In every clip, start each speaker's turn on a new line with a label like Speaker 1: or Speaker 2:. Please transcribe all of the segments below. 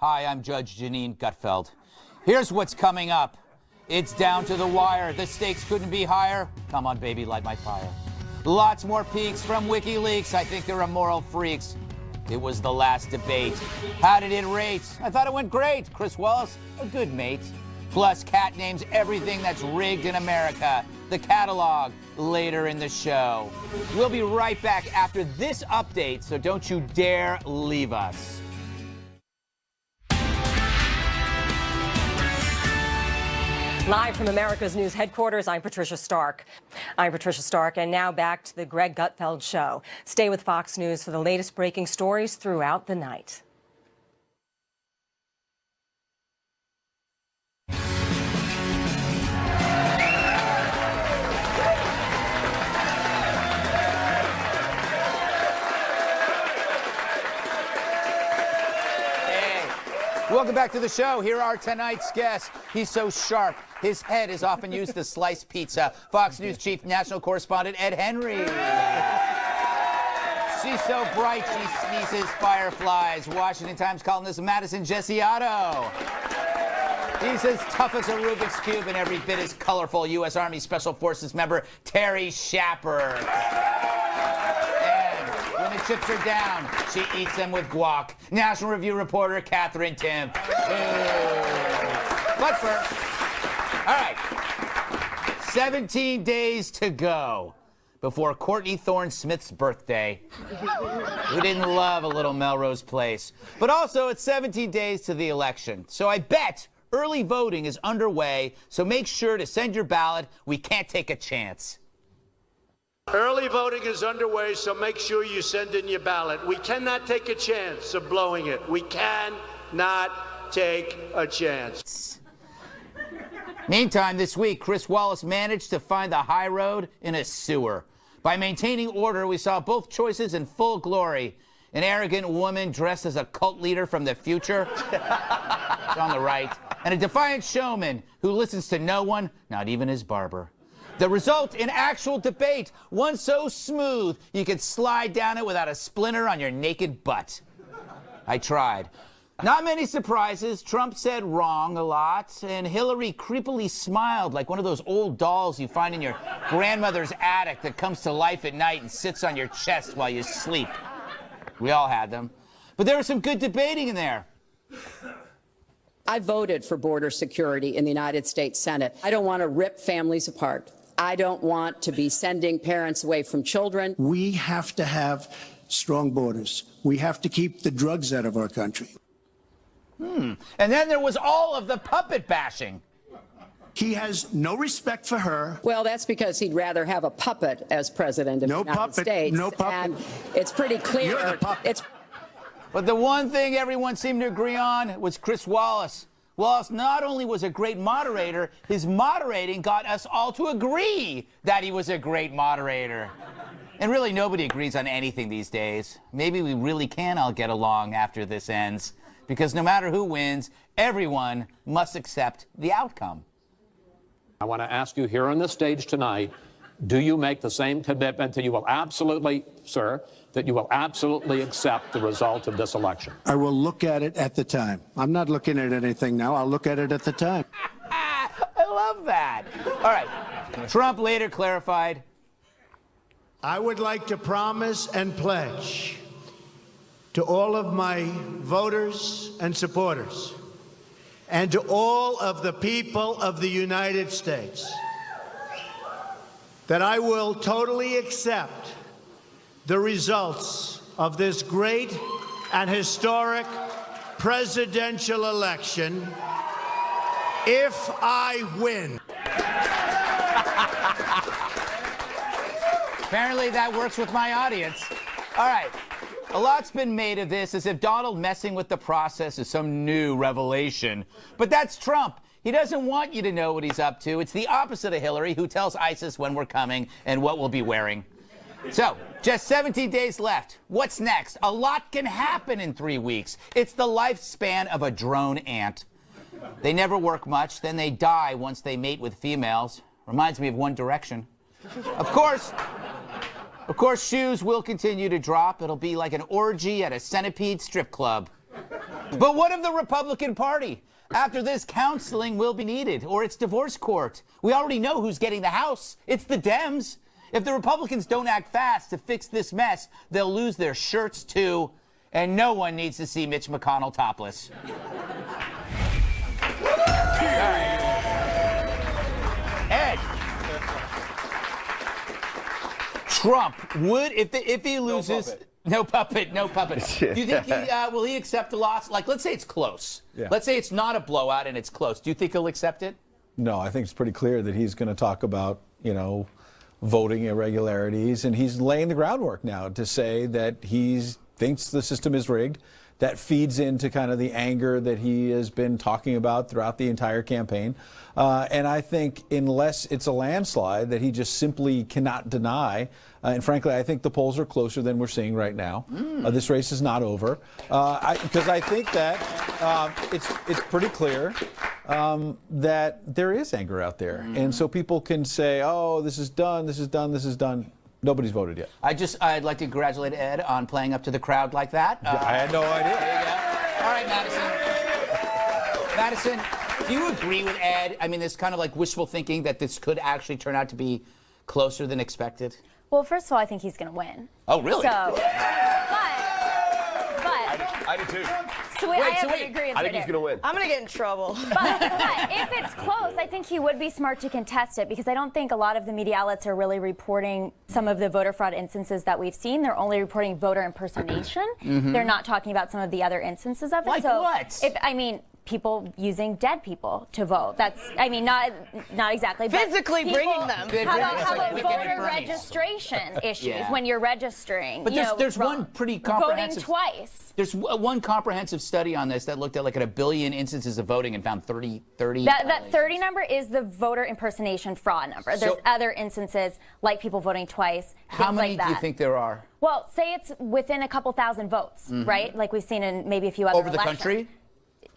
Speaker 1: Hi, I'm Judge Janine Gutfeld. Here's what's coming up. It's down to the wire. The stakes couldn't be higher. Come on, baby, light my fire. Lots more peeks from Wikileaks. I think they're immoral freaks. It was the last debate. How did it rate? I thought it went great. Chris Wallace, a good mate. Plus, Kat names everything that's rigged in America. The Katalogue, later in the show. We'll be right back after this update, so don't you dare leave us.
Speaker 2: Live from America's News headquarters, I'm Patricia Stark. And now back to the Greg Gutfeld Show. Stay with Fox News for the latest breaking stories throughout the night.
Speaker 1: Welcome back to the show. Here are tonight's guests. He's so sharp, his head is often used to slice pizza. Fox News Chief National Correspondent Ed Henry. She's so bright, she sneezes fireflies. Washington Times columnist Madison Gesiotto. He's as tough as a Rubik's Cube and every bit as colorful. U.S. Army Special Forces member Terry Schappert. When the chips are down, she eats them with guac. National Review reporter Katherine Timpf. But first, all right, 17 days to go before Courtney Thorne Smith's birthday. Who didn't love a little Melrose Place? But also, it's 17 days to the election. So I bet early voting is underway, so make sure to send your ballot. We can't take a chance.
Speaker 3: Early voting is underway, so make sure you send in your ballot. We cannot take a chance of blowing it. We cannot take a chance.
Speaker 1: Meantime, this week, Chris Wallace managed to find the high road in a sewer. By maintaining order, we saw both choices in full glory. An arrogant woman dressed as a cult leader from the future, it's on the right, and a defiant showman who listens to no one, not even his barber. The result in actual debate, one so smooth you could slide down it without a splinter on your naked butt. I tried. Not many surprises. Trump said wrong a lot, and Hillary creepily smiled like one of those old dolls you find in your grandmother's attic that comes to life at night and sits on your chest while you sleep. We all had them. But there was some good debating in there.
Speaker 4: I voted for border security in the United States Senate. I don't want to rip families apart. I don't want to be sending parents away from children.
Speaker 5: We have to have strong borders. We have to keep the drugs out of our country.
Speaker 1: And then there was all of the puppet bashing.
Speaker 5: He has no respect for her.
Speaker 4: Well, that's because he'd rather have a puppet as president of the United States.
Speaker 5: No puppet.
Speaker 4: And it's pretty clear.
Speaker 5: You're the puppet.
Speaker 1: But the one thing everyone seemed to agree on was Chris Wallace. Wallace not only was a great moderator, his moderating got us all to agree that he was a great moderator. And really, nobody agrees on anything these days. Maybe we really can all get along after this ends, because no matter who wins, everyone must accept the outcome.
Speaker 6: I want to ask you here on the stage tonight, do you make the same commitment that you will absolutely, sir, that you will absolutely accept the result of this election?
Speaker 5: I will look at it at the time. I'm not looking at anything now. I'll look at it at the time.
Speaker 1: I love that. All right. Trump later clarified.
Speaker 3: I would like to promise and pledge to all of my voters and supporters and to all of the people of the United States that I will totally accept the results of this great and historic presidential election if I win.
Speaker 1: Apparently that works with my audience. All right. A lot's been made of this as if Donald messing with the process is some new revelation. But that's Trump. He doesn't want you to know what he's up to. It's the opposite of Hillary, who tells ISIS when we're coming and what we'll be wearing. So, just 17 days left. What's next? A lot can happen in 3 weeks. It's the lifespan of a drone ant. They never work much, then they die once they mate with females. Reminds me of One Direction. Of course, shoes will continue to drop. It'll be like an orgy at a centipede strip club. But what of the Republican Party? After this, counseling will be needed, or it's divorce court. We already know who's getting the House. It's the Dems. If the Republicans don't act fast to fix this mess, they'll lose their shirts too, and no one needs to see Mitch McConnell topless. Ed. Trump would, if he loses... No puppet. Do you think will he accept the loss? Like, let's say it's close.
Speaker 7: Yeah.
Speaker 1: Let's say it's not a blowout and it's close. Do you think he'll accept it?
Speaker 7: No, I think it's pretty clear that he's going to talk about, voting irregularities, and he's laying the groundwork now to say that he thinks the system is rigged. That feeds into kind of the anger that he has been talking about throughout the entire campaign. And I think unless it's a landslide that he just simply cannot deny, and frankly, I think the polls are closer than we're seeing right now. This race is not over. Because I think that it's pretty clear that there is anger out there. And so people can say, oh, this is done, this is done, this is done. Nobody's voted yet.
Speaker 1: I'd like to congratulate Ed on playing up to the crowd like that.
Speaker 7: I had no idea.
Speaker 1: There you go. All right, Madison. Madison, do you agree with Ed? I mean, there's kind of like wishful thinking that this could actually turn out to be closer than expected.
Speaker 8: Well, first of all, I think he's going to win.
Speaker 1: Oh, really?
Speaker 8: So, but
Speaker 9: I do too.
Speaker 8: So I have an agreement.
Speaker 9: I think he's going to win.
Speaker 10: I'm going to get in trouble.
Speaker 8: But if it's close, I think he would be smart to contest it, because I don't think a lot of the media outlets are really reporting some of the voter fraud instances that we've seen. They're only reporting voter impersonation. They're not talking about some of the other instances of it.
Speaker 1: Like what?
Speaker 8: People using dead people to vote. That's, not exactly.
Speaker 10: Physically bringing them.
Speaker 8: How about voter registration issues when you're registering?
Speaker 1: But there's one pretty comprehensive.
Speaker 8: Voting twice.
Speaker 1: There's one comprehensive study on this that looked at like at 1 billion instances of voting and found 30.
Speaker 8: That 30 number is the voter impersonation fraud number. There's other instances like people voting twice.
Speaker 1: How many
Speaker 8: like that.
Speaker 1: do you think there are?
Speaker 8: Well, say it's within a couple thousand votes, right? Like we've seen in maybe a few other
Speaker 1: over the
Speaker 8: elections.
Speaker 1: country.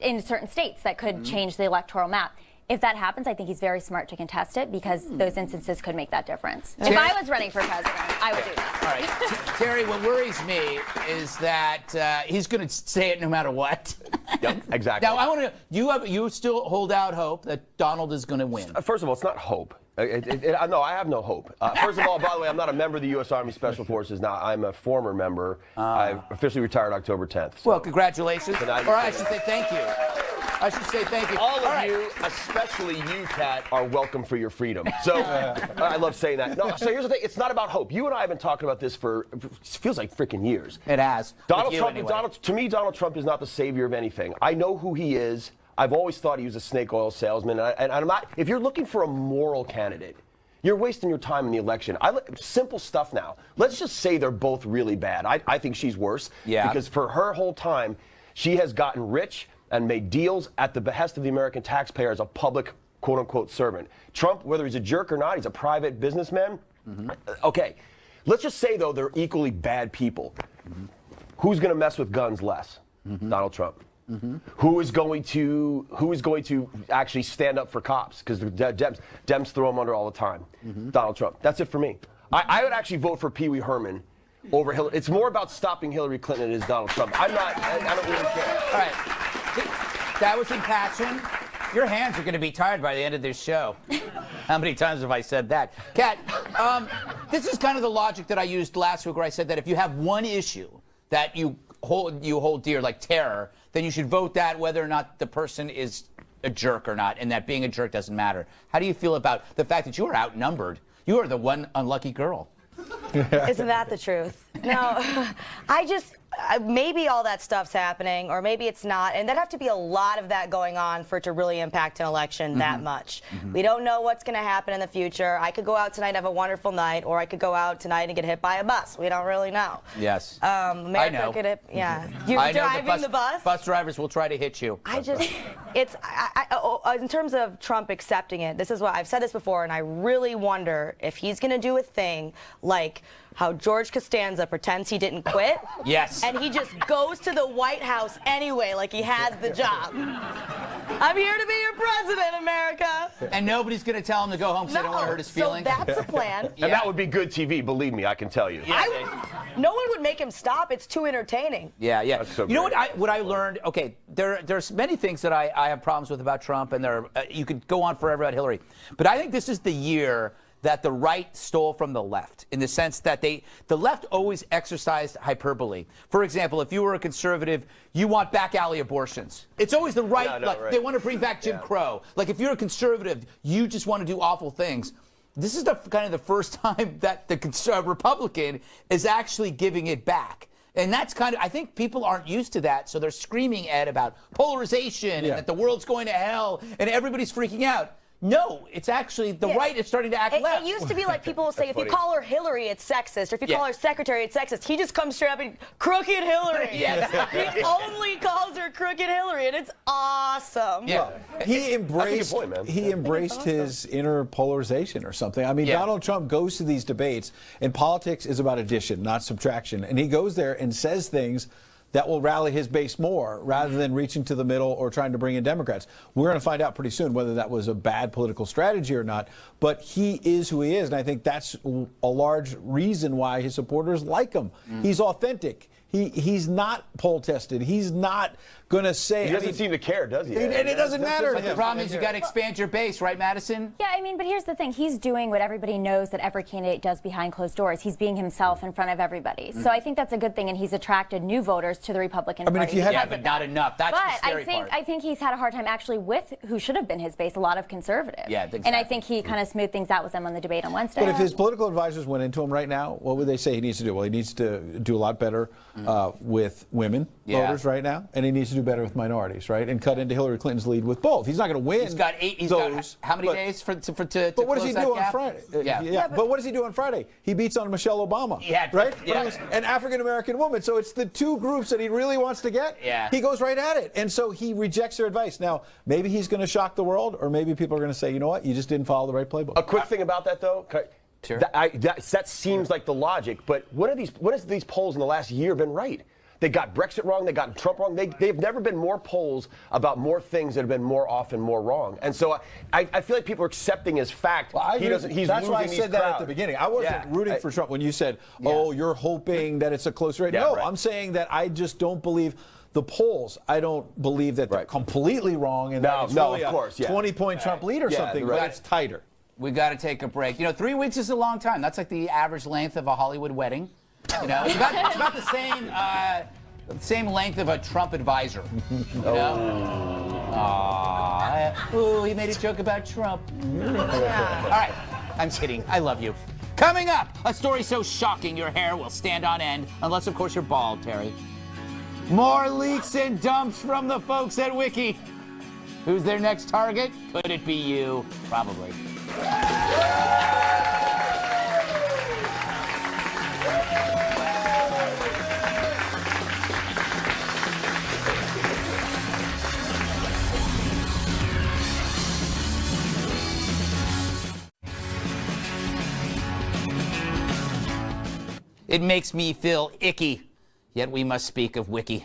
Speaker 8: In certain states that could change the electoral map. If that happens, I think he's very smart to contest it, because those instances could make that difference. If I was running for president, I would do that.
Speaker 1: All right. Terry, what worries me is that he's going to say it no matter what.
Speaker 9: Yep, exactly.
Speaker 1: Now, I want to. You still hold out hope that Donald is going to win.
Speaker 9: First of all, it's not hope. No, I have no hope. First of all, by the way, I'm not a member of the U.S. Army Special Forces now. I'm a former member. I officially retired October 10th. So.
Speaker 1: Well, congratulations. Or I should say thank you.
Speaker 9: All of you, especially you, Kat, are welcome for your freedom. So I love saying that. No, so here's the thing. It's not about hope. You and I have been talking about this for, it feels like freaking years.
Speaker 1: It has.
Speaker 9: Donald Trump is not the savior of anything. I know who he is. I've always thought he was a snake oil salesman, and I'm not. If you're looking for a moral candidate, you're wasting your time in the election. Simple stuff now. Let's just say they're both really bad. I think she's worse.
Speaker 1: Yeah.
Speaker 9: Because for her whole time, she has gotten rich and made deals at the behest of the American taxpayer as a public, quote-unquote, servant. Trump, whether he's a jerk or not, he's a private businessman. Okay. Let's just say, though, they're equally bad people. Who's going to mess with guns less? Donald Trump. Who is going to actually stand up for cops? Because the Dems throw them under all the time. Donald Trump. That's it for me. I would actually vote for Pee Wee Herman over Hillary. It's more about stopping Hillary Clinton than it is Donald Trump. I don't really care.
Speaker 1: All right. That was impassioned. Your hands are going to be tired by the end of this show. How many times have I said that? Kat, this is kind of the logic that I used last week, where I said that if you have one issue that you hold dear, like terror, then you should vote that whether or not the person is a jerk or not, and that being a jerk doesn't matter. How do you feel about the fact that you are outnumbered? You are the one unlucky girl.
Speaker 10: Isn't that the truth? No, maybe all that stuff's happening, or maybe it's not, and there'd have to be a lot of that going on for it to really impact an election that much. We don't know what's going to happen in the future. I could go out tonight and have a wonderful night, or I could go out tonight and get hit by a bus. We don't really know.
Speaker 1: Yes.
Speaker 10: America
Speaker 1: I know.
Speaker 10: could hit, yeah. You're driving the bus?
Speaker 1: Bus drivers will try to hit you.
Speaker 10: In terms of Trump accepting it, this is what I've said this before, and I really wonder if he's going to do a thing like how George Costanza pretends he didn't quit.
Speaker 1: Yes.
Speaker 10: And he just goes to the White House anyway, like he has the job. I'm here to be your president, America.
Speaker 1: And nobody's going to tell him to go home because they don't want to hurt his feelings.
Speaker 10: So that's the plan.
Speaker 9: And that would be good TV, believe me, I can tell you.
Speaker 10: No one would make him stop. It's too entertaining.
Speaker 1: Yeah.
Speaker 9: That's so
Speaker 1: you know
Speaker 9: great.
Speaker 1: what I learned? Okay, there's many things that I have problems with about Trump, and you could go on forever about Hillary. But I think this is the year that the right stole from the left, in the sense that the left always exercised hyperbole. For example, if you were a conservative, you want back alley abortions. It's always the right.
Speaker 9: Right.
Speaker 1: They want to bring back Jim Crow. Like, if you're a conservative, you just want to do awful things. This is kind of the first time that the Republican is actually giving it back. And that's kind of, I think people aren't used to that, so they're screaming about polarization and that the world's going to hell and everybody's freaking out. No, it's actually the right is starting to act left.
Speaker 10: It used to be like people will say, if you call her Hillary, it's sexist. Or if you call her secretary, it's sexist. He just comes straight up and, crooked Hillary. He only calls her crooked Hillary, and it's awesome.
Speaker 1: Yeah.
Speaker 7: He embraced his inner polarization or something. I mean, Donald Trump goes to these debates, and politics is about addition, not subtraction. And he goes there and says things that will rally his base more rather than reaching to the middle or trying to bring in Democrats. We're going to find out pretty soon whether that was a bad political strategy or not. But he is who he is, and I think that's a large reason why his supporters like him. He's authentic. He's not poll tested. He's not going to say.
Speaker 9: He doesn't seem to care, does he?
Speaker 7: And it doesn't matter.
Speaker 1: But the problem is you got to expand your base, right, Madison?
Speaker 8: Yeah, I mean, but here's the thing. He's doing what everybody knows that every candidate does behind closed doors. He's being himself in front of everybody. So I think that's a good thing, and he's attracted new voters to the Republican Party.
Speaker 7: If you had,
Speaker 1: but not enough. That's the scary part.
Speaker 8: I think he's had a hard time actually with who should have been his base, a lot of conservatives.
Speaker 1: Yeah, exactly.
Speaker 8: And I think he kind of smoothed things out with them on the debate on Wednesday.
Speaker 7: But if his political advisors went into him right now, what would they say he needs to do? Well, he needs to do a lot better with women voters right now, and he needs to do better with minorities, right? And cut into Hillary Clinton's lead with both. He's not going to win.
Speaker 1: He's got how many days to
Speaker 7: But what does he
Speaker 1: close
Speaker 7: do
Speaker 1: that
Speaker 7: on Friday?
Speaker 1: Yeah.
Speaker 7: But what does he do on Friday? He beats on Michelle Obama. Right?
Speaker 1: Yeah.
Speaker 7: An African-American woman. So it's the two groups that he really wants to get.
Speaker 1: Yeah.
Speaker 7: He goes right at it. And so he rejects their advice. Now, maybe he's going to shock the world, or maybe people are going to say, you know what? You just didn't follow the right playbook.
Speaker 9: A quick thing about that, though.
Speaker 1: Sure.
Speaker 9: That seems like the logic, but what has these polls in the last year been right? They got Brexit wrong. They got Trump wrong. They've never been more polls about more things that have been more often more wrong. And so I feel like people are accepting as fact.
Speaker 7: Well,
Speaker 9: He's
Speaker 7: that's why I
Speaker 9: losing
Speaker 7: said that
Speaker 9: crowds.
Speaker 7: at the beginning. I wasn't rooting for Trump when you said, "Oh, you're hoping that it's a close race." No, I'm saying that I just don't believe the polls. I don't believe that they're completely wrong and that it's really
Speaker 9: of course,
Speaker 7: 20-point Trump lead or something, but it's tighter.
Speaker 1: We got to take a break. 3 weeks is a long time. That's like the average length of a Hollywood wedding. It's about the same length of a Trump advisor. Ooh, he made a joke about Trump. All right, I'm kidding. I love you. Coming up, a story so shocking your hair will stand on end, unless of course you're bald, Terry. More leaks and dumps from the folks at Wiki. Who's their next target? Could it be you? Probably. It makes me feel icky, yet we must speak of Wiki.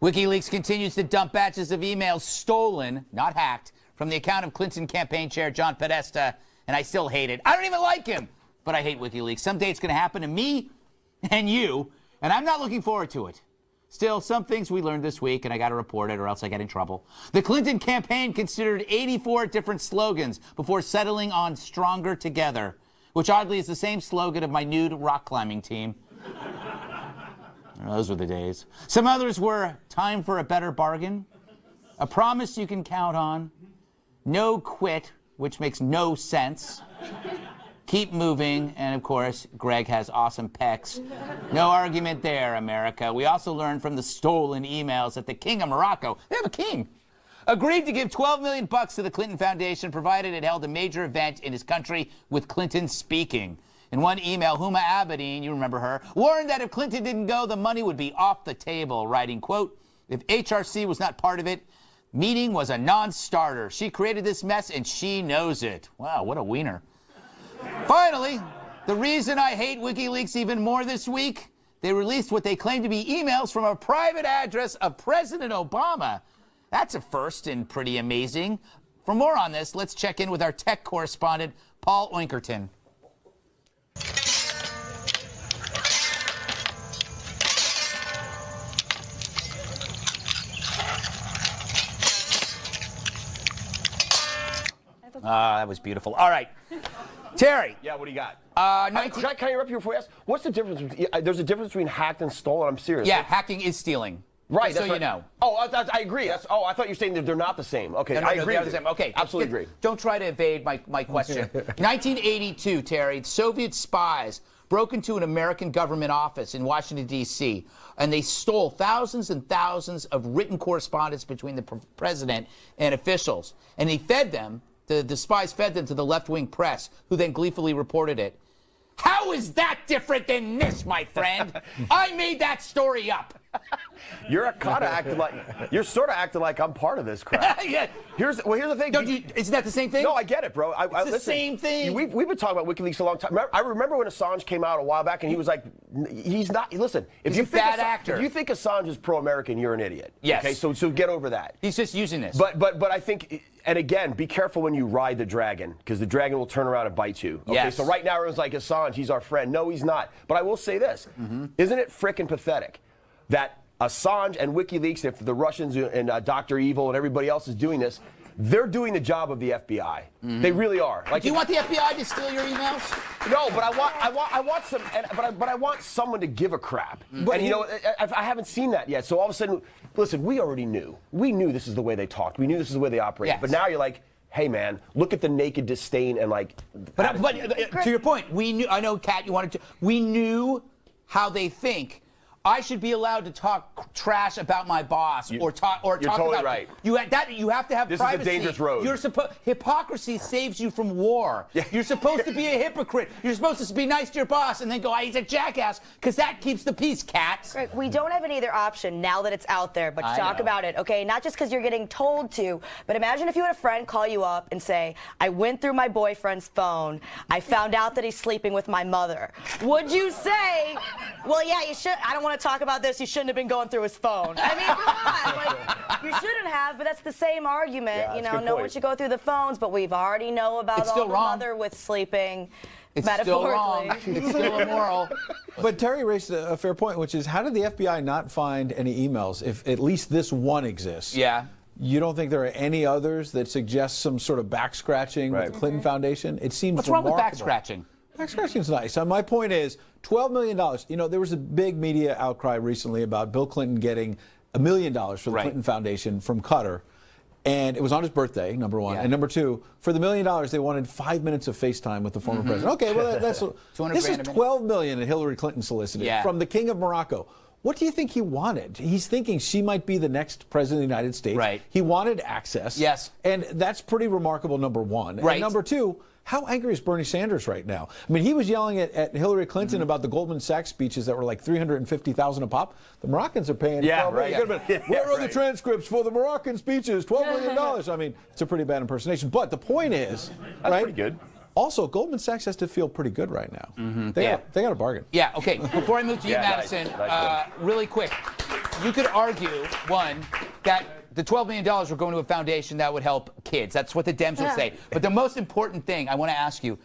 Speaker 1: WikiLeaks continues to dump batches of emails stolen, not hacked, from the account of Clinton campaign chair John Podesta, and I still hate it. I don't even like him, but I hate WikiLeaks. Someday it's going to happen to me and you, and I'm not looking forward to it. Still, some things we learned this week, and I got to report it or else I get in trouble. The Clinton campaign considered 84 different slogans before settling on Stronger Together, which oddly is the same slogan of my nude rock climbing team. Those were the days. Some others were time for a better bargain, a promise you can count on, no quit, which makes no sense, keep moving, and of course, Greg has awesome pecs. No argument there, America. We also learned from the stolen emails that the King of Morocco, they have a king, agreed to give $12 million to the Clinton Foundation, provided it held a major event in his country with Clinton speaking. In one email, Huma Abedin, you remember her, warned that if Clinton didn't go, the money would be off the table, writing, quote, if HRC was not part of it, meeting was a non-starter. She created this mess and she knows it. Wow, what a wiener. Finally, the reason I hate WikiLeaks even more this week, they released what they claim to be emails from a private address of President Obama. That's a first and pretty amazing. For more on this, let's check in with our tech correspondent, Paul Oinkerton. That was beautiful. All right. Terry.
Speaker 9: Yeah, what do you got? Can I interrupt you before you ask? What's the difference? There's a difference between hacked and stolen. I'm serious.
Speaker 1: Yeah, hacking is stealing.
Speaker 9: Right.
Speaker 1: Just so you know.
Speaker 9: Oh, I agree. I thought you were saying that they're not the same. Okay,
Speaker 1: No,
Speaker 9: I agree.
Speaker 1: they are the same. Okay.
Speaker 9: Absolutely agree.
Speaker 1: Don't try to evade my question. 1982, Terry, Soviet spies broke into an American government office in Washington, D.C., and they stole thousands and thousands of written correspondence between the president and officials. And they fed them, the spies fed them to the left-wing press, who then gleefully reported it. How is that different than this, my friend? I made that story up.
Speaker 9: You're sort of acting like I'm part of this crap.
Speaker 1: Yeah.
Speaker 9: Here's the thing.
Speaker 1: Isn't that the same thing?
Speaker 9: No, I get it, bro.
Speaker 1: It's the same thing.
Speaker 9: We've been talking about WikiLeaks a long time. I remember when Assange came out a while back, and he was like, he's not. Listen,
Speaker 1: He's a bad actor.
Speaker 9: If you think Assange is pro-American, you're an idiot.
Speaker 1: Yes.
Speaker 9: Okay, so get over that.
Speaker 1: He's just using this.
Speaker 9: But I think, and again, be careful when you ride the dragon, because the dragon will turn around and bite you. Okay,
Speaker 1: Yes.
Speaker 9: so right now everyone's like, Assange, he's our friend. No, he's not. But I will say this. Isn't it frickin' pathetic that Assange and WikiLeaks, if the Russians and Dr. Evil and everybody else is doing this, they're doing the job of the FBI. They really are. Like,
Speaker 1: do you want the FBI to steal your emails?
Speaker 9: No, but I want some. But I want someone to give a crap. And you know, I haven't seen that yet. So all of a sudden, listen, we already knew. We knew this is the way they talked. We knew this is the way they operated.
Speaker 1: Yes.
Speaker 9: But now you're like, hey man, look at the naked disdain and like.
Speaker 1: But to your point, we knew. I know, Kat, you wanted to. We knew how they think. I should be allowed to talk trash about my boss or talk
Speaker 9: totally
Speaker 1: about
Speaker 9: right.
Speaker 1: You have to have
Speaker 9: this
Speaker 1: privacy.
Speaker 9: This is a dangerous road.
Speaker 1: Hypocrisy saves you from war.
Speaker 9: Yeah.
Speaker 1: You're supposed to be a hypocrite. You're supposed to be nice to your boss and then go, he's a jackass, because that keeps the peace, Kat.
Speaker 10: Greg, we don't have any other option now that it's out there, but to talk about it, okay? Not just because you're getting told to, but imagine if you had a friend call you up and say, I went through my boyfriend's phone. I found out that he's sleeping with my mother. Would you say, well, yeah, you should. I don't want to talk about this. You shouldn't have been going through his phone. I mean, come on. Like, you shouldn't have, but that's the same argument.
Speaker 9: Yeah,
Speaker 10: you know, no one should go through the phones, but we've already know about
Speaker 1: It's
Speaker 10: all
Speaker 1: still
Speaker 10: the
Speaker 1: wrong.
Speaker 10: mother with sleeping.
Speaker 1: It's still wrong. It's still immoral.
Speaker 7: But Terry raised a fair point, which is, how did the FBI not find any emails if at least this one exists?
Speaker 1: Yeah.
Speaker 7: You don't think there are any others that suggest some sort of back scratching with the Clinton Foundation? It seems
Speaker 1: What's wrong with
Speaker 7: remarkable.
Speaker 1: back scratching?
Speaker 7: Back scratching's nice. My point is, $12 million. You know, there was a big media outcry recently about Bill Clinton getting $1 million for the Clinton Foundation from Qatar. And it was on his birthday, number one.
Speaker 1: Yeah.
Speaker 7: And number two, for the $1 million, they wanted 5 minutes of FaceTime with the former president. Okay, well, that's this is $12 million that Hillary Clinton solicited from the King of Morocco. What do you think he wanted? He's thinking she might be the next president of the United States.
Speaker 1: Right.
Speaker 7: He wanted access.
Speaker 1: Yes.
Speaker 7: And that's pretty remarkable, number one.
Speaker 1: Right.
Speaker 7: And number two, how angry is Bernie Sanders right now? I mean, he was yelling at Hillary Clinton about the Goldman Sachs speeches that were like $350,000 a pop. The Moroccans are paying.
Speaker 9: Yeah, right.
Speaker 7: Where are the transcripts for the Moroccan speeches? $12 million. I mean, it's a pretty bad impersonation. But the point is,
Speaker 9: that's
Speaker 7: right?
Speaker 9: pretty good.
Speaker 7: Also, Goldman Sachs has to feel pretty good right now. They got a bargain.
Speaker 1: Yeah, okay. Before I move to you, Madison,
Speaker 9: nice
Speaker 1: really quick, you could argue, one, that the $12 million were going to a foundation that would help kids. That's what the Dems would say. But the most important thing I want to ask you,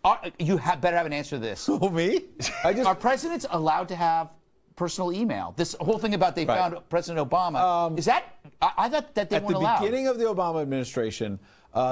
Speaker 1: better have an answer to this.
Speaker 7: Oh, me?
Speaker 1: Are presidents allowed to have personal email? This whole thing about they found President Obama, is that, I thought that they weren't allowed.
Speaker 7: At the beginning of the Obama administration,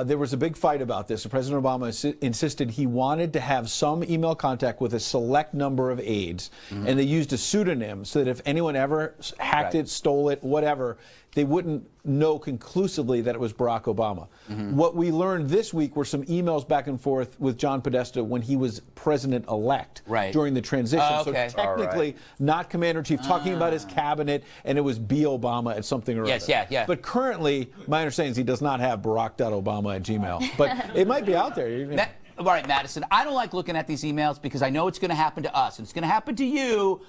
Speaker 7: there was a big fight about this. President Obama insisted he wanted to have some email contact with a select number of aides, and they used a pseudonym so that if anyone ever hacked it, stole it, whatever, they wouldn't know conclusively that it was Barack Obama. What we learned this week were some emails back and forth with John Podesta when he was president-elect during the transition. So technically, not commander-in-chief, talking about his cabinet, and it was B. Obama at something or other. But currently, my understanding is he does not have Barack.Obama at Gmail. But it might be out there.
Speaker 1: All right, Madison, I don't like looking at these emails because I know it's going to happen to us. And it's going to happen to you,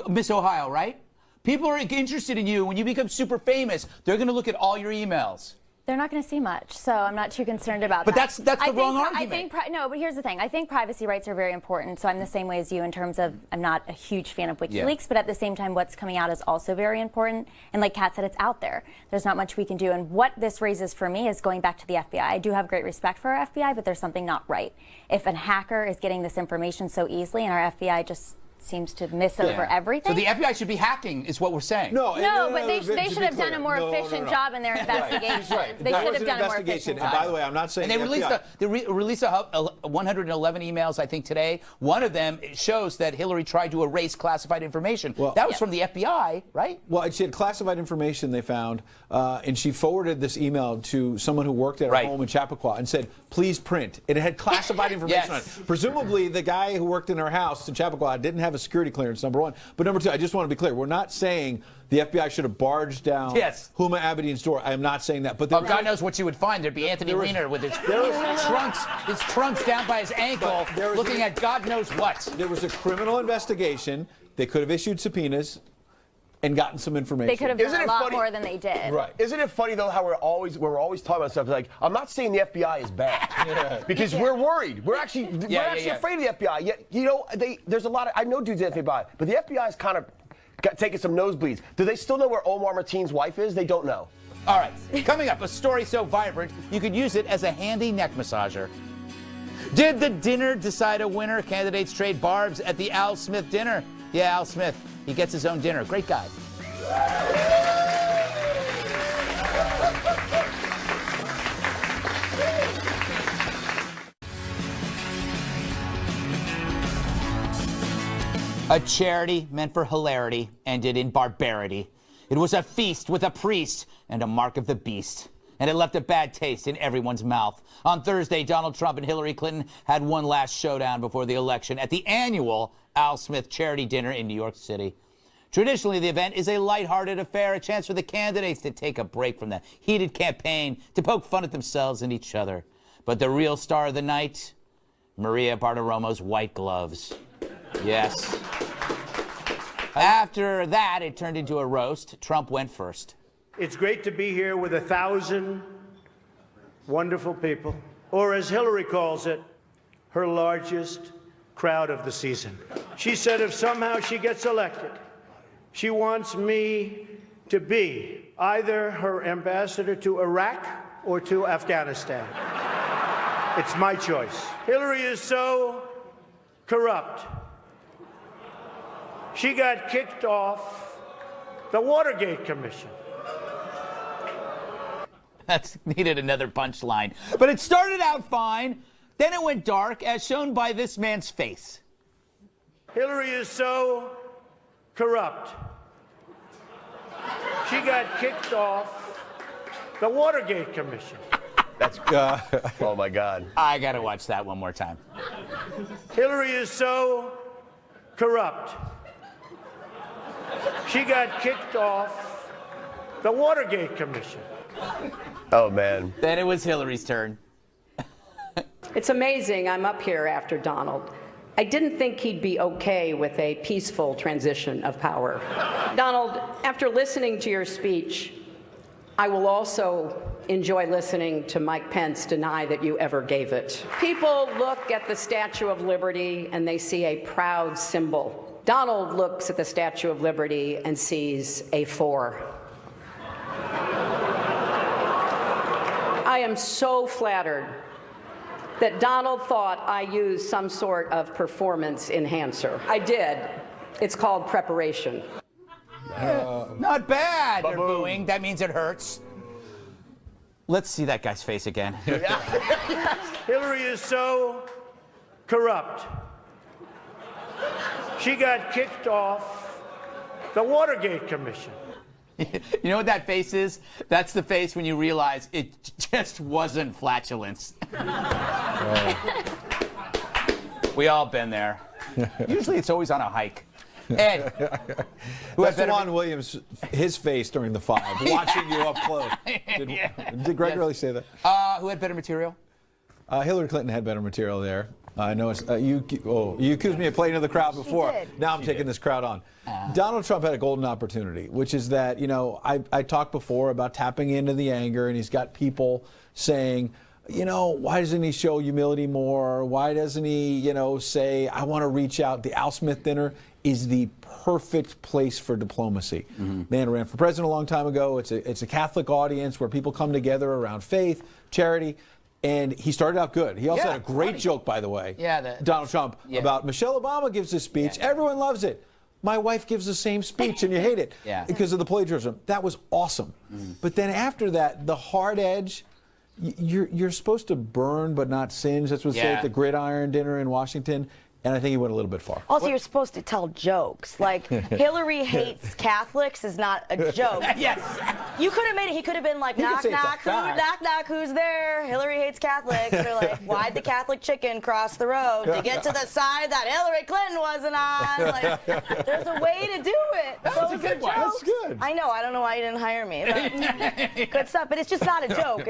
Speaker 1: Miss Ohio, right? People are interested in you. When you become super famous, they're going to look at all your emails.
Speaker 8: They're not going to see much, so I'm not too concerned about
Speaker 1: But
Speaker 8: that.
Speaker 1: that's the wrong argument.
Speaker 8: No, but here's the thing. I think privacy rights are very important, so I'm the same way as you in terms of I'm not a huge fan of Wikileaks, but at the same time, what's coming out is also very important. And like Kat said, it's out there. There's not much we can do. And what this raises for me is going back to the FBI. I do have great respect for our FBI, but there's something not right. If a hacker is getting this information so easily and our FBI just seems to miss over everything.
Speaker 1: So the FBI should be hacking, is what we're saying.
Speaker 8: No, but they should have done a more efficient job in their investigation.
Speaker 7: Right.
Speaker 8: They should have done a more efficient job.
Speaker 7: And by the way, I'm not saying
Speaker 1: And they released 111 emails, I think, today. One of them shows that Hillary tried to erase classified information. Well, that was from the FBI, right?
Speaker 7: Well, she had classified information they found, and she forwarded this email to someone who worked at her home in Chappaqua and said, please print. It had classified information on it. Presumably, the guy who worked in her house in Chappaqua didn't have a security clearance, number one. But number two, I just want to be clear. We're not saying the FBI should have barged down Huma Abedin's door. I am not saying that. But
Speaker 1: God knows what you would find. There'd be Anthony Weiner with his trunks down by his ankle, looking at God knows what.
Speaker 7: There was a criminal investigation. They could have issued subpoenas and gotten some information.
Speaker 8: They could have done a lot more than they did.
Speaker 9: Right. Isn't it funny though how we're always talking about stuff like, I'm not saying the FBI is bad because we're worried. We're actually afraid of the FBI. Yet there's a lot of I know dudes in the FBI, but the FBI is kind of taking some nosebleeds. Do they still know where Omar Martin's wife is? They don't know.
Speaker 1: All right. Coming up, a story so vibrant you could use it as a handy neck massager. Did the dinner decide a winner? Candidates trade barbs at the Al Smith dinner. Yeah, Al Smith. He gets his own dinner. Great guy. A charity meant for hilarity ended in barbarity. It was a feast with a priest and a mark of the beast. And it left a bad taste in everyone's mouth. On Thursday, Donald Trump and Hillary Clinton had one last showdown before the election at the annual Al Smith charity dinner in New York City. Traditionally, the event is a lighthearted affair, a chance for the candidates to take a break from the heated campaign, to poke fun at themselves and each other. But the real star of the night, Maria Bartiromo's white gloves. Yes. After that, it turned into a roast. Trump went first.
Speaker 3: It's great to be here with 1,000 wonderful people, or as Hillary calls it, her largest crowd of the season. She said if somehow she gets elected, she wants me to be either her ambassador to Iraq or to Afghanistan. It's my choice. Hillary is so corrupt. She got kicked off the Watergate Commission.
Speaker 1: That's needed another punchline. But it started out fine, then it went dark, as shown by this man's face.
Speaker 3: Hillary is so corrupt. She got kicked off the Watergate Commission.
Speaker 9: That's oh my God.
Speaker 1: I gotta watch that one more time.
Speaker 3: Hillary is so corrupt. She got kicked off the Watergate Commission.
Speaker 9: Oh, man.
Speaker 1: Then it was Hillary's turn.
Speaker 4: It's amazing I'm up here after Donald. I didn't think he'd be okay with a peaceful transition of power. Donald, after listening to your speech, I will also enjoy listening to Mike Pence deny that you ever gave it. People look at the Statue of Liberty and they see a proud symbol. Donald looks at the Statue of Liberty and sees a 4. I am so flattered that Donald thought I used some sort of performance enhancer. I did. It's called preparation.
Speaker 1: Not bad. They're booing. That means it hurts. Let's see that guy's face again.
Speaker 3: Hillary is so corrupt. She got kicked off the Watergate Commission.
Speaker 1: You know what that face is? That's the face when you realize it just wasn't flatulence. We all been there. Usually it's always on a hike. Ed.
Speaker 7: That's Juan Williams, his face during the 5, watching you up close. Did Greg really say that?
Speaker 1: Who had better material?
Speaker 7: Hillary Clinton had better material there. I know it's you accused me of playing to the crowd before. Now I'm taking this crowd on. Donald Trump had a golden opportunity, which is that, I talked before about tapping into the anger, and he's got people saying, why doesn't he show humility more? Why doesn't he, say, I want to reach out? The Al Smith dinner is the perfect place for diplomacy. Man ran for president a long time ago. It's a Catholic audience where people come together around faith, charity. And he started out good. He also had a great joke, by the way, Donald Trump, about Michelle Obama gives a speech. Everyone loves it. My wife gives the same speech, and you hate it because of the plagiarism. That was awesome. But then after that, the hard edge, you're supposed to burn but not singe. That's what they say at the Gridiron dinner in Washington. And I think he went a little bit far.
Speaker 10: Also, you're supposed to tell jokes. Like, Hillary hates Catholics is not a joke.
Speaker 1: Yes.
Speaker 10: You could have made it. He could have been like, knock, knock, who's there? Hillary hates Catholics. Or like, why'd the Catholic chicken cross the road to get to the side that Hillary Clinton wasn't on? Like, there's a way to do it.
Speaker 1: That's a good one.
Speaker 7: That's good.
Speaker 10: I know. I don't know why you didn't hire me. But good stuff. But it's just not a joke.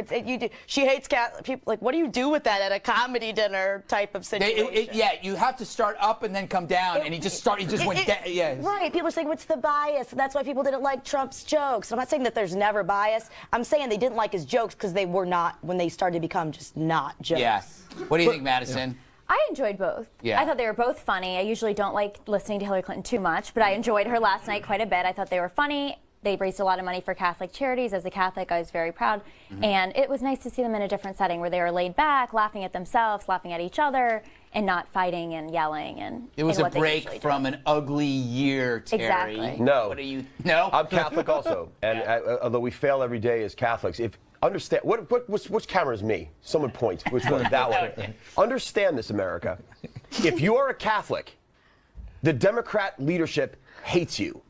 Speaker 10: She hates Catholic people. Like, what do you do with that at a comedy dinner type of situation?
Speaker 1: You have to start up and then come down, and he just went down.
Speaker 10: Right. People are saying, what's the bias? And that's why people didn't like Trump's jokes. I'm not saying that there's never bias. I'm saying they didn't like his jokes because they were not, when they started to become just not jokes.
Speaker 1: Yeah. What do you think, Madison?
Speaker 8: I enjoyed both.
Speaker 1: Yeah.
Speaker 8: I thought they were both funny. I usually don't like listening to Hillary Clinton too much, but I enjoyed her last night quite a bit. I thought they were funny. They raised a lot of money for Catholic charities. As a Catholic, I was very proud. And it was nice to see them in a different setting where they were laid back, laughing at themselves, laughing at each other, and not fighting and yelling. And
Speaker 1: it was a break from an ugly year, Terry.
Speaker 8: Exactly.
Speaker 9: No.
Speaker 1: What are you? No.
Speaker 9: I'm Catholic also, and although we fail every day as Catholics, understand which camera is me? Someone point. Which one? That one. Understand this, America. If you are a Catholic, the Democrat leadership hates you.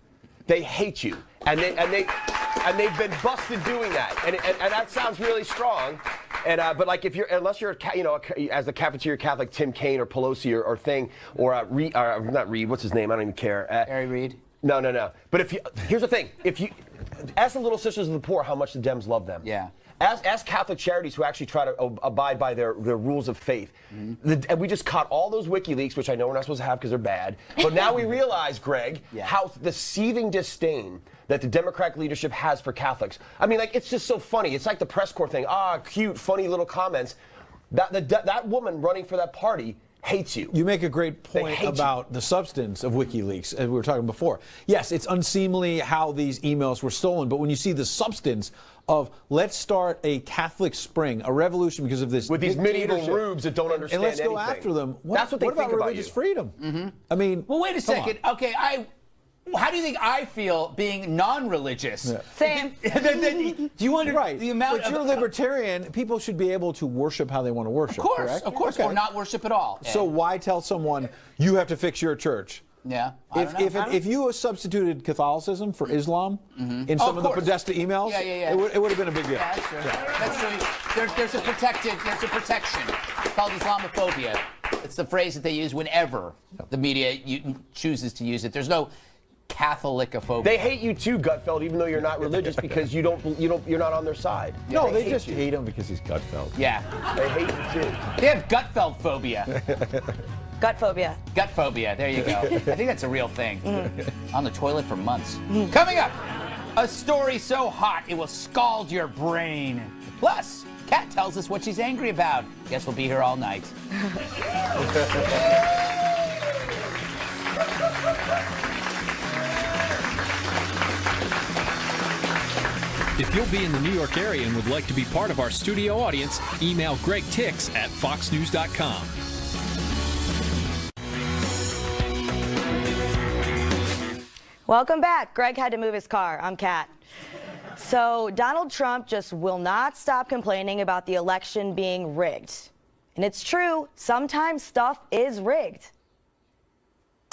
Speaker 9: They hate you, and they've been busted doing that, and that sounds really strong, but like unless you're as the cafeteria Catholic Tim Kaine or Pelosi or thing or not Reed, what's his name? I don't even care.
Speaker 1: Harry Reid.
Speaker 9: No. But here's the thing: if you ask the Little Sisters of the Poor how much the Dems love them.
Speaker 1: Yeah.
Speaker 9: Ask Catholic charities who actually try to abide by their rules of faith. And we just caught all those WikiLeaks, which I know we're not supposed to have because they're bad. But now we realize, Greg, how the seething disdain that the Democratic leadership has for Catholics. I mean, like, it's just so funny. It's like the press corps thing. Cute, funny little comments. That woman running for that party hates you.
Speaker 7: You make a great point about the substance of WikiLeaks, as we were talking before. Yes, it's unseemly how these emails were stolen, but when you see the substance of let's start a Catholic spring, a revolution because of this
Speaker 9: with these medieval rubes that don't understand
Speaker 7: anything. And let's go
Speaker 9: anything.
Speaker 7: after them.
Speaker 9: That's what they think about
Speaker 7: religious freedom? I mean,
Speaker 1: well, wait a second. Okay, how do you think I feel being non-religious?
Speaker 10: Same.
Speaker 1: Do you wonder the amount
Speaker 7: but you're libertarian. People should be able to worship how they want to worship.
Speaker 1: Of course, or not worship at all.
Speaker 7: So why tell someone you have to fix your church?
Speaker 1: Yeah.
Speaker 7: If you substituted Catholicism for Islam in some of the Podesta emails, it would have been a big deal.
Speaker 1: Yeah, that's true. That's true. There's a protection. It's called Islamophobia. It's the phrase that they use whenever the media chooses to use it. There's no Catholicophobia.
Speaker 9: They hate you too, Gutfeld, even though you're not religious because you're not on their side.
Speaker 7: No, they just hate him because he's Gutfeld.
Speaker 1: Yeah.
Speaker 9: They hate you too.
Speaker 1: They have Gutfeld phobia.
Speaker 10: Gut phobia.
Speaker 1: Gut phobia. There you go. I think that's a real thing. On the toilet for months. Coming up, a story so hot it will scald your brain. Plus, Kat tells us what she's angry about. Guess we'll be here all night.
Speaker 11: If you'll be in the New York area and would like to be part of our studio audience, email Greg Tix at foxnews.com.
Speaker 10: Welcome back. Greg had to move his car. I'm Kat. So Donald Trump just will not stop complaining about the election being rigged. And it's true, sometimes stuff is rigged.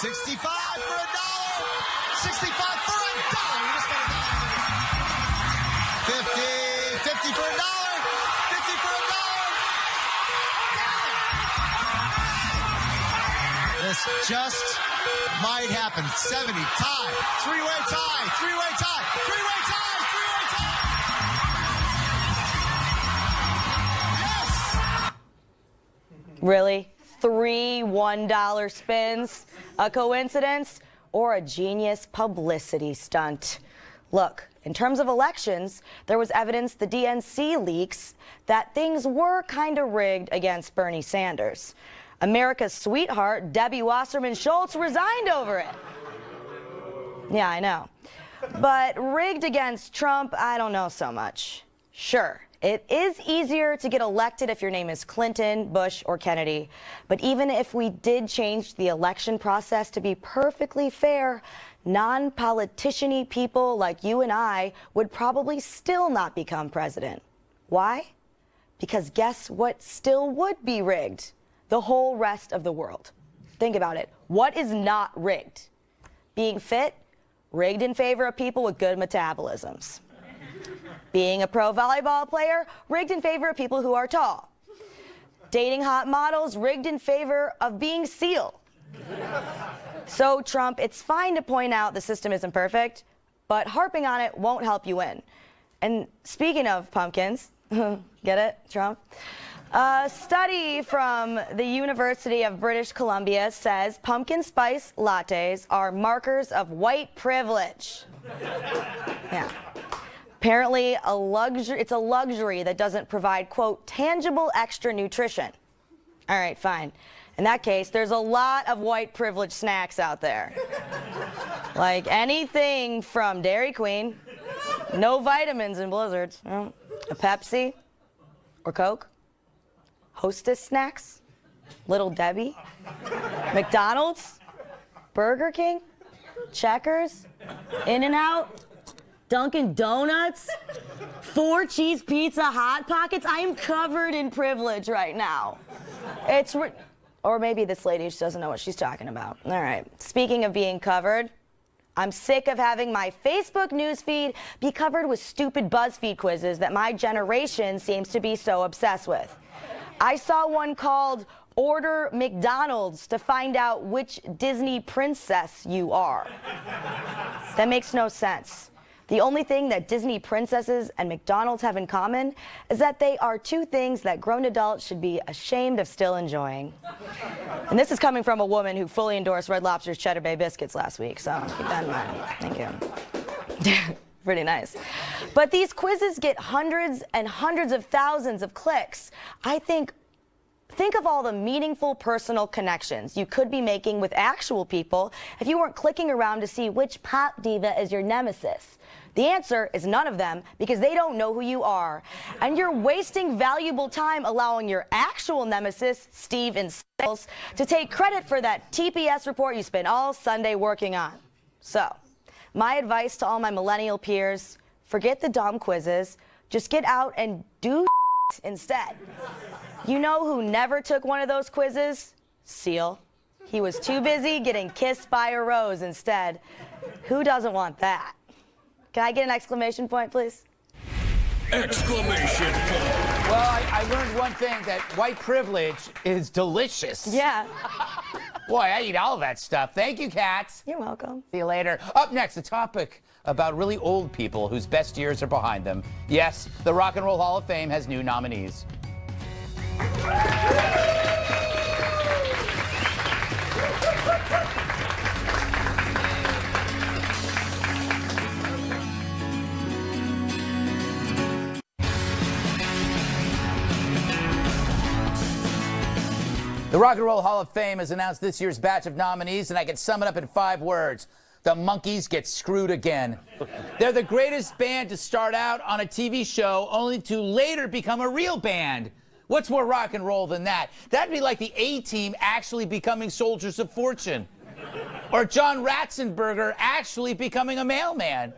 Speaker 12: 65 for $1. 65 for $1. You just got $1. 50 for $1. 50 for $1. This just might happen. 70, tie, three-way tie, three-way tie, three-way tie, three-way tie. Yes!
Speaker 10: Really? 3 $1 spins a coincidence or a genius publicity stunt? Look, in terms of elections, there was evidence the DNC leaks that things were kind of rigged against Bernie Sanders. America's sweetheart, Debbie Wasserman Schultz, resigned over it. Yeah, I know. But rigged against Trump, I don't know so much. Sure, it is easier to get elected if your name is Clinton, Bush, or Kennedy. But even if we did change the election process to be perfectly fair, non-politician-y people like you and I would probably still not become president. Why? Because guess what still would be rigged? The whole rest of the world. Think about it. What is not rigged? Being fit, rigged in favor of people with good metabolisms. Being a pro volleyball player, rigged in favor of people who are tall. Dating hot models, rigged in favor of being SEAL. So, Trump, it's fine to point out the system isn't perfect, but harping on it won't help you win. And speaking of pumpkins, get it, Trump? A study from the University of British Columbia says pumpkin spice lattes are markers of white privilege. Yeah. Apparently, it's a luxury that doesn't provide, quote, tangible extra nutrition. All right, fine. In that case, there's a lot of white privilege snacks out there. Like anything from Dairy Queen, no vitamins in blizzards, a Pepsi or Coke, Hostess snacks, Little Debbie, McDonald's, Burger King, Checkers, In-N-Out, Dunkin' Donuts, 4 cheese pizza Hot Pockets. I am covered in privilege right now. Or maybe this lady just doesn't know what she's talking about. All right. Speaking of being covered, I'm sick of having my Facebook newsfeed be covered with stupid BuzzFeed quizzes that my generation seems to be so obsessed with. I saw one called Order McDonald's to find out which Disney princess you are. That makes no sense. The only thing that Disney princesses and McDonald's have in common is that they are 2 things that grown adults should be ashamed of still enjoying. And this is coming from a woman who fully endorsed Red Lobster's Cheddar Bay biscuits last week, so keep that in mind. Thank you. Pretty nice. But these quizzes get hundreds and hundreds of thousands of clicks. Think of all the meaningful personal connections you could be making with actual people if you weren't clicking around to see which pop diva is your nemesis. The answer is none of them because they don't know who you are. And you're wasting valuable time allowing your actual nemesis, Steve in sales, to take credit for that TPS report you spent all Sunday working on. So, my advice to all my millennial peers, forget the dumb quizzes, just get out and do instead. You know who never took one of those quizzes? Seal. He was too busy getting kissed by a rose instead. Who doesn't want that? Can I get an exclamation point, please?
Speaker 1: Exclamation point. Well, I learned one thing, that white privilege is delicious.
Speaker 10: Yeah.
Speaker 1: Boy, I eat all of that stuff. Thank you, Cats.
Speaker 10: You're welcome.
Speaker 1: See you later. Up next, a topic about really old people whose best years are behind them. Yes, the Rock and Roll Hall of Fame has new nominees. The Rock and Roll Hall of Fame has announced this year's batch of nominees, and I can sum it up in 5 words. The Monkees get screwed again. They're the greatest band to start out on a TV show, only to later become a real band. What's more rock and roll than that? That'd be like the A-Team actually becoming Soldiers of Fortune. Or John Ratzenberger actually becoming a mailman.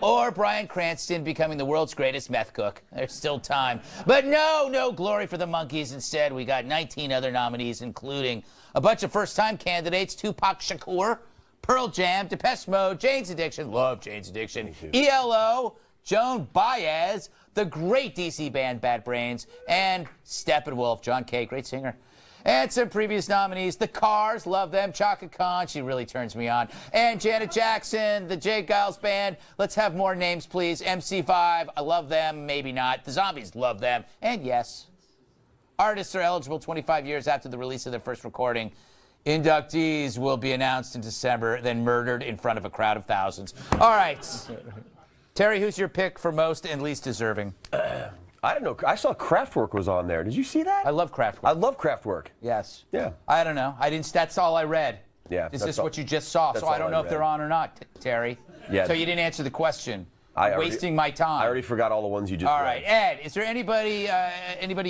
Speaker 1: Or Bryan Cranston becoming the world's greatest meth cook. There's still time. But no glory for the Monkees. Instead, we got 19 other nominees, including a bunch of first-time candidates: Tupac Shakur, Pearl Jam, Depeche Mode, Jane's Addiction, love Jane's Addiction, ELO, Joan Baez, the great DC band Bad Brains, and Steppenwolf, John Kay, great singer. And some previous nominees: The Cars, love them, Chaka Khan, she really turns me on, and Janet Jackson, the Jay Giles Band. Let's have more names, please. MC5, I love them, maybe not. The Zombies, love them. And yes, Artists are eligible 25 years after the release of their first recording. Inductees will be announced in December, then murdered in front of a crowd of thousands. All right. Terry, who's your pick for most and least deserving?
Speaker 9: I don't know. I saw Kraftwerk was on there. Did you see that?
Speaker 1: I love Kraftwerk.
Speaker 9: I love Kraftwerk.
Speaker 1: Yes.
Speaker 9: Yeah.
Speaker 1: I don't know. That's all I read.
Speaker 9: Yeah.
Speaker 1: Is this what you just saw? So I don't know if they're on or not, Terry.
Speaker 9: Yeah.
Speaker 1: So you didn't answer the question. Wasting my time.
Speaker 9: I already forgot all the ones you just
Speaker 1: All
Speaker 9: read.
Speaker 1: right, Ed, is there anybody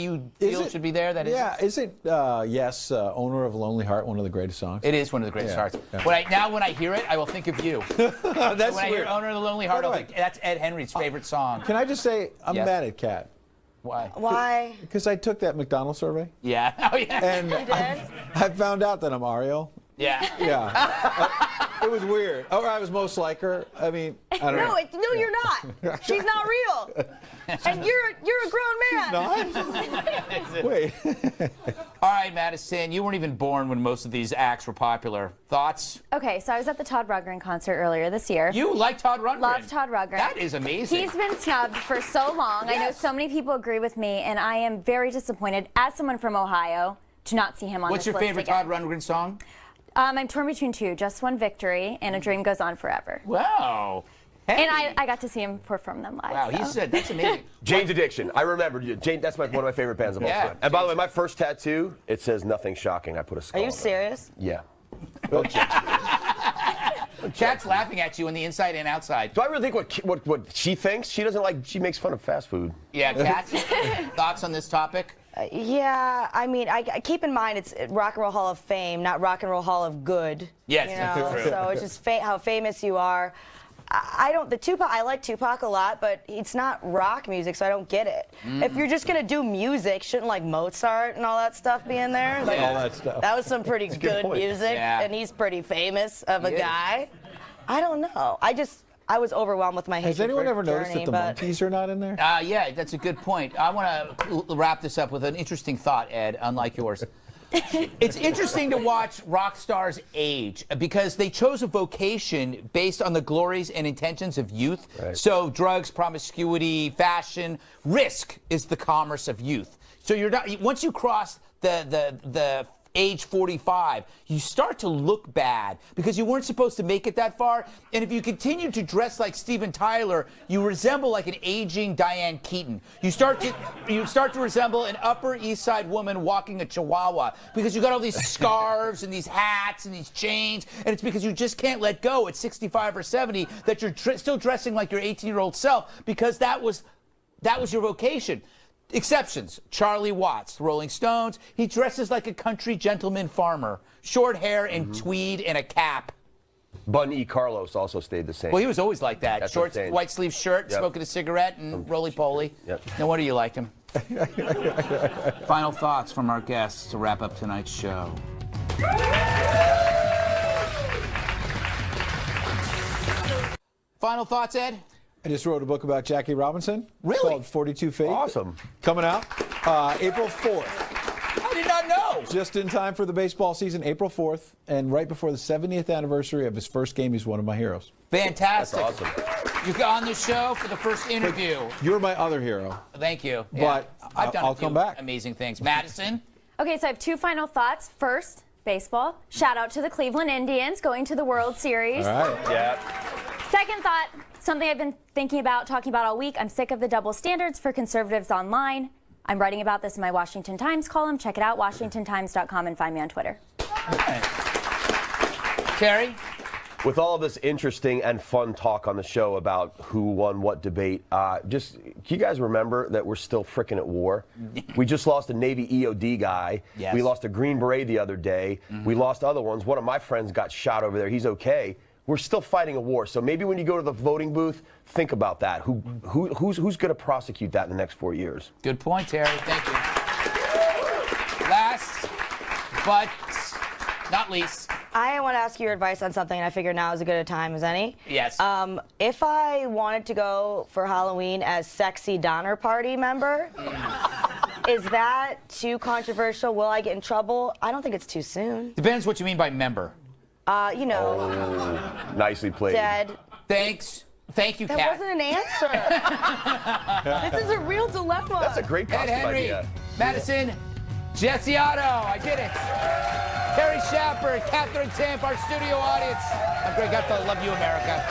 Speaker 1: you feel should be there that isn't?
Speaker 7: Yes, Owner of a Lonely Heart, one of the greatest songs?
Speaker 1: It is one of the greatest hearts.
Speaker 7: Yeah.
Speaker 1: When I hear it, I will think of you.
Speaker 7: That's
Speaker 1: when I hear
Speaker 7: weird.
Speaker 1: Owner of the Lonely Heart, I'll think, that's Ed Henry's favorite song.
Speaker 7: Can I just say, I'm mad at Kat.
Speaker 1: Why?
Speaker 10: Why?
Speaker 7: Because I took that McDonald's survey.
Speaker 1: Yeah. Oh, yeah.
Speaker 7: And I found out that I'm Ariel.
Speaker 1: Yeah.
Speaker 7: Yeah. It was weird. Or I was most like her. I mean, I don't know.
Speaker 10: No, you're not. She's not real. And you're a grown man.
Speaker 7: No. Wait.
Speaker 1: All right, Madison, you weren't even born when most of these acts were popular. Thoughts?
Speaker 8: Okay, so I was at the Todd Rundgren concert earlier this year.
Speaker 1: You like Todd Rundgren?
Speaker 8: Love Todd Rundgren.
Speaker 1: That is amazing.
Speaker 8: He's been snubbed for so long.
Speaker 1: Yes.
Speaker 8: I know so many people agree with me, and I am very disappointed, as someone from Ohio, to not see him on
Speaker 1: What's
Speaker 8: this
Speaker 1: your
Speaker 8: list
Speaker 1: favorite
Speaker 8: again.
Speaker 1: Todd Rundgren song?
Speaker 8: I'm torn between two, Just One Victory and A Dream Goes On Forever.
Speaker 1: Wow. Hey.
Speaker 8: And I got to see him perform them live.
Speaker 1: Wow, that's amazing.
Speaker 9: Jane's Addiction. I remember. Jane, that's one of my favorite bands of all time. And by the way, my first tattoo, it says Nothing Shocking. I put a skull
Speaker 10: Are you
Speaker 9: on it.
Speaker 10: serious?
Speaker 9: Yeah.
Speaker 1: Chat's laughing at you on the inside and outside.
Speaker 9: Do I really think what she thinks? She doesn't like, she makes fun of fast food.
Speaker 1: Yeah, Kat, thoughts on this topic?
Speaker 10: Yeah, I mean, I keep in mind it's Rock and Roll Hall of Fame, not Rock and Roll Hall of Good.
Speaker 1: Yes,
Speaker 10: you
Speaker 1: that's
Speaker 10: know?
Speaker 1: true.
Speaker 10: So it's just how famous you are. I like Tupac a lot, but it's not rock music, so I don't get it. If you're just gonna do music, shouldn't like Mozart and all that stuff be in there? Like,
Speaker 7: all that stuff.
Speaker 10: That was some pretty good music, and he's pretty famous of a guy. I don't know. I was overwhelmed with my hatred
Speaker 7: Has anyone
Speaker 10: for
Speaker 7: ever noticed
Speaker 10: Journey,
Speaker 7: that the
Speaker 10: but
Speaker 7: monkeys are not in there?
Speaker 1: Yeah, that's a good point. I want to wrap this up with an interesting thought, Ed, unlike yours. It's interesting to watch rock stars age because they chose a vocation based on the glories and intentions of youth.
Speaker 9: Right.
Speaker 1: So drugs, promiscuity, fashion, risk is the commerce of youth. So you're not, once you cross the age 45, you start to look bad because you weren't supposed to make it that far. And if you continue to dress like Steven Tyler, you resemble like an aging Diane Keaton. You start to resemble an Upper East Side woman walking a Chihuahua because you got all these scarves and these hats and these chains, and it's because you just can't let go at 65 or 70 that you're still dressing like your 18-year-old self because that was your vocation. Exceptions. Charlie Watts, Rolling Stones. He dresses like a country gentleman farmer. Short hair and tweed and a cap.
Speaker 9: Bun E. Carlos also stayed the same.
Speaker 1: Well, he was always like that.
Speaker 9: That's
Speaker 1: Short,
Speaker 9: insane.
Speaker 1: white sleeve shirt,
Speaker 9: Yep.
Speaker 1: smoking a cigarette, and roly-poly.
Speaker 9: Yep.
Speaker 1: No wonder you liked him. Final thoughts from our guests to wrap up tonight's show. Final thoughts, Ed?
Speaker 7: I just wrote a book about Jackie Robinson.
Speaker 1: Really?
Speaker 7: It's called 42 Faith.
Speaker 9: Awesome.
Speaker 7: Coming out April 4th.
Speaker 1: I did not know.
Speaker 7: Just in time for the baseball season, April 4th, and right before the 70th anniversure of his first game. He's one of my heroes.
Speaker 1: Fantastic.
Speaker 9: That's awesome.
Speaker 1: You got on the show for the first interview.
Speaker 7: You're my other hero.
Speaker 1: Thank you.
Speaker 7: But
Speaker 1: I've done
Speaker 7: I'll
Speaker 1: a few
Speaker 7: come back.
Speaker 1: amazing things. Madison?
Speaker 8: Okay, so I have two final thoughts. First, baseball. Shout out to the Cleveland Indians going to the World Series.
Speaker 7: All right.
Speaker 9: Yeah.
Speaker 8: Second thought, something I've been thinking about, talking about all week. I'm sick of the double standards for conservatives online. I'm writing about this in my Washington Times column. Check it out, WashingtonTimes.com, and find me on Twitter.
Speaker 1: All right. Terry?
Speaker 9: With all of this interesting and fun talk on the show about who won what debate, can you guys remember that we're still frickin' at war? We just lost a Navy EOD guy.
Speaker 1: Yes.
Speaker 9: We lost a Green Beret the other day. We lost other ones. One of my friends got shot over there. He's okay. We're still fighting a war. So maybe when you go to the voting booth, think about that. Who's going to prosecute that in the next 4 years?
Speaker 1: Good point, Terry. Thank you. Last but not least.
Speaker 10: I want to ask your advice on something, and I figure now is as good a time as any.
Speaker 1: Yes.
Speaker 10: If I wanted to go for Halloween as sexy Donner Party member, is that too controversial? Will I get in trouble? I don't think it's too soon.
Speaker 1: Depends what you mean by member.
Speaker 10: You know,
Speaker 9: Nicely played.
Speaker 10: dead.
Speaker 1: Thanks. Thank you,
Speaker 10: That
Speaker 1: Kat.
Speaker 10: wasn't an answer. This is a real dilemma.
Speaker 9: That's a great
Speaker 1: Ed
Speaker 9: costume
Speaker 1: Henry,
Speaker 9: idea.
Speaker 1: Madison, Gesiotto, I did it. Terry Schappert, Katherine Timpf, our studio audience. I'm Greg Gutfeld. Love you, America.